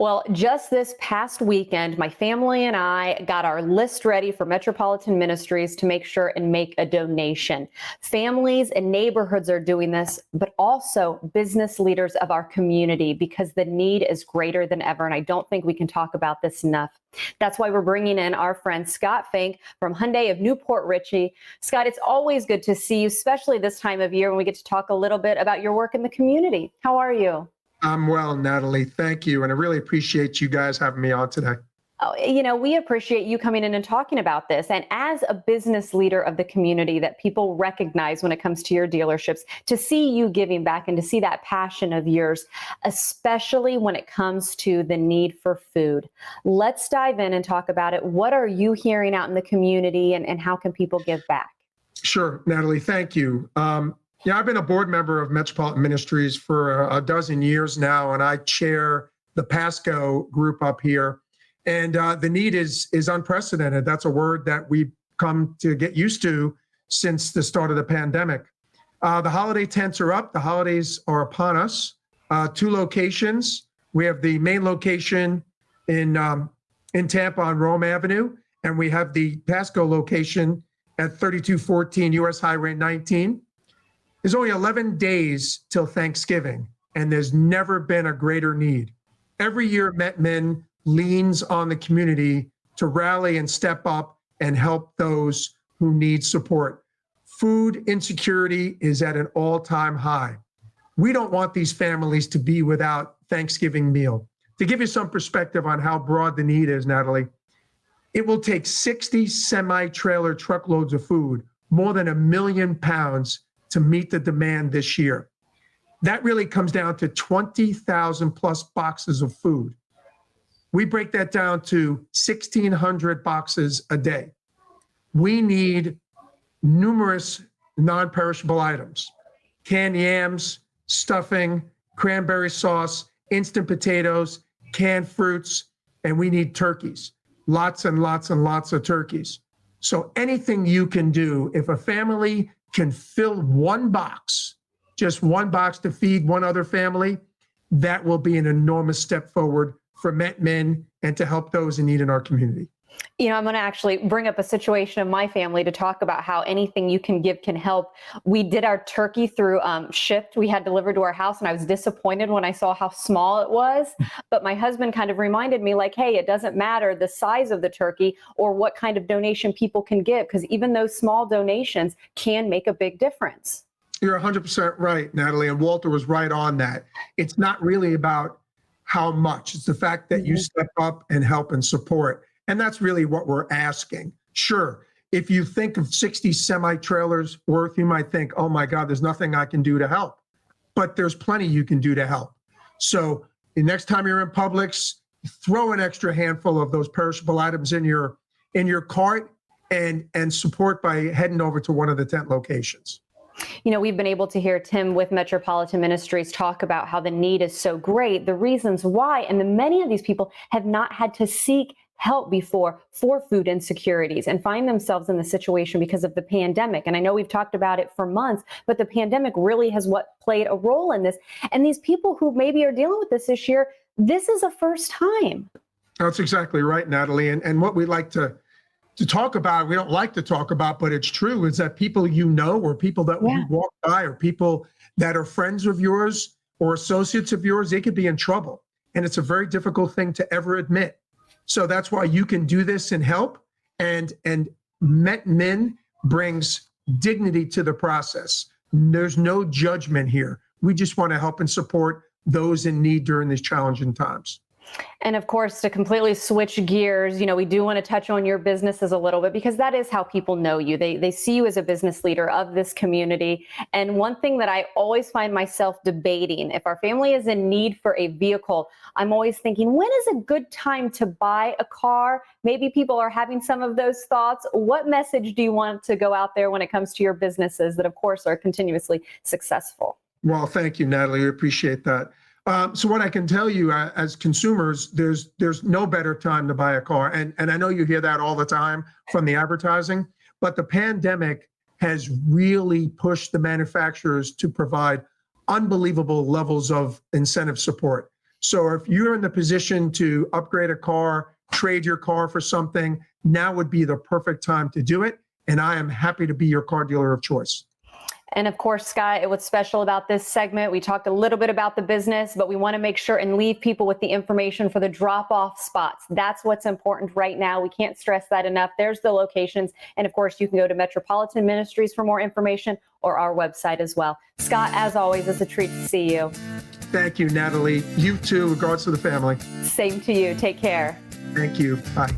Well, just this past weekend, my family and I got our list ready for Metropolitan Ministries to make sure and make a donation. Families and neighborhoods are doing this, but also business leaders of our community because the need is greater than ever. And I don't think we can talk about this enough. That's why we're bringing in our friend Scott Fink from Hyundai of Newport Richey. Scott, it's always good to see you, especially this time of year when we get to talk a little bit about your work in the community. How are you? I'm well, Natalie. Thank you. And I really appreciate you guys having me on today. Oh, we appreciate you coming in and talking about this. And as a business leader of the community that people recognize when it comes to your dealerships, to see you giving back and to see that passion of yours, especially when it comes to the need for food. Let's dive in and talk about it. What are you hearing out in the community and how can people give back? Sure, Natalie. Thank you. I've been a board member of Metropolitan Ministries for a dozen years now, and I chair the Pasco group up here. And the need is unprecedented. That's a word that we've come to get used to since the start of the pandemic. The holiday tents are up. The holidays are upon us. Two locations. We have the main location in Tampa on Rome Avenue, and we have the Pasco location at 3214 US Highway 19. There's only 11 days till Thanksgiving, and there's never been a greater need. Every year, MetMin leans on the community to rally and step up and help those who need support. Food insecurity is at an all-time high. We don't want these families to be without Thanksgiving meal. To give you some perspective on how broad the need is, Natalie, it will take 60 semi-trailer truckloads of food, more than 1 million pounds, to meet the demand this year. That really comes down to 20,000 plus boxes of food. We break that down to 1,600 boxes a day. We need numerous non-perishable items: canned yams, stuffing, cranberry sauce, instant potatoes, canned fruits, and we need turkeys. Lots and lots and lots of turkeys. So anything you can do, if a family can fill one box, just one box to feed one other family, that will be an enormous step forward for MetMin and to help those in need in our community. I'm going to actually bring up a situation of my family to talk about how anything you can give can help. We did our turkey through Shipt. We had delivered to our house, and I was disappointed when I saw how small it was. But my husband kind of reminded me, like, hey, it doesn't matter the size of the turkey or what kind of donation people can give, because even those small donations can make a big difference. You're 100% right, Natalie, and Walter was right on that. It's not really about how much. It's the fact that you step up and help and support. And that's really what we're asking. Sure, if you think of 60 semi-trailers worth, you might think, oh my God, there's nothing I can do to help. But there's plenty you can do to help. So the next time you're in Publix, throw an extra handful of those perishable items in your cart and support by heading over to one of the tent locations. We've been able to hear Tim with Metropolitan Ministries talk about how the need is so great, the reasons why, and the many of these people have not had to seek help before for food insecurities and find themselves in the situation because of the pandemic. And I know we've talked about it for months, but the pandemic really has played a role in this. And these people who maybe are dealing with this year, this is a first time. That's exactly right, Natalie. And what we like to talk about, we don't like to talk about, but it's true, is that people or people that you walk by or people that are friends of yours or associates of yours, they could be in trouble. And it's a very difficult thing to ever admit. So that's why you can do this and help. And MetMin brings dignity to the process. There's no judgment here. We just want to help and support those in need during these challenging times. And of course, to completely switch gears, we do want to touch on your businesses a little bit, because that is how people know you. They see you as a business leader of this community. And one thing that I always find myself debating, if our family is in need for a vehicle, I'm always thinking, when is a good time to buy a car? Maybe people are having some of those thoughts. What message do you want to go out there when it comes to your businesses that, of course, are continuously successful? Well, thank you, Natalie. We appreciate that. So what I can tell you as consumers, there's no better time to buy a car. And I know you hear that all the time from the advertising, but the pandemic has really pushed the manufacturers to provide unbelievable levels of incentive support. So if you're in the position to upgrade a car, trade your car for something, now would be the perfect time to do it. And I am happy to be your car dealer of choice. And of course, Scott, what's special about this segment, we talked a little bit about the business, but we want to make sure and leave people with the information for the drop-off spots. That's what's important right now. We can't stress that enough. There's the locations. And of course, you can go to Metropolitan Ministries for more information or our website as well. Scott, as always, it's a treat to see you. Thank you, Natalie. You too, regards to the family. Same to you. Take care. Thank you. Bye.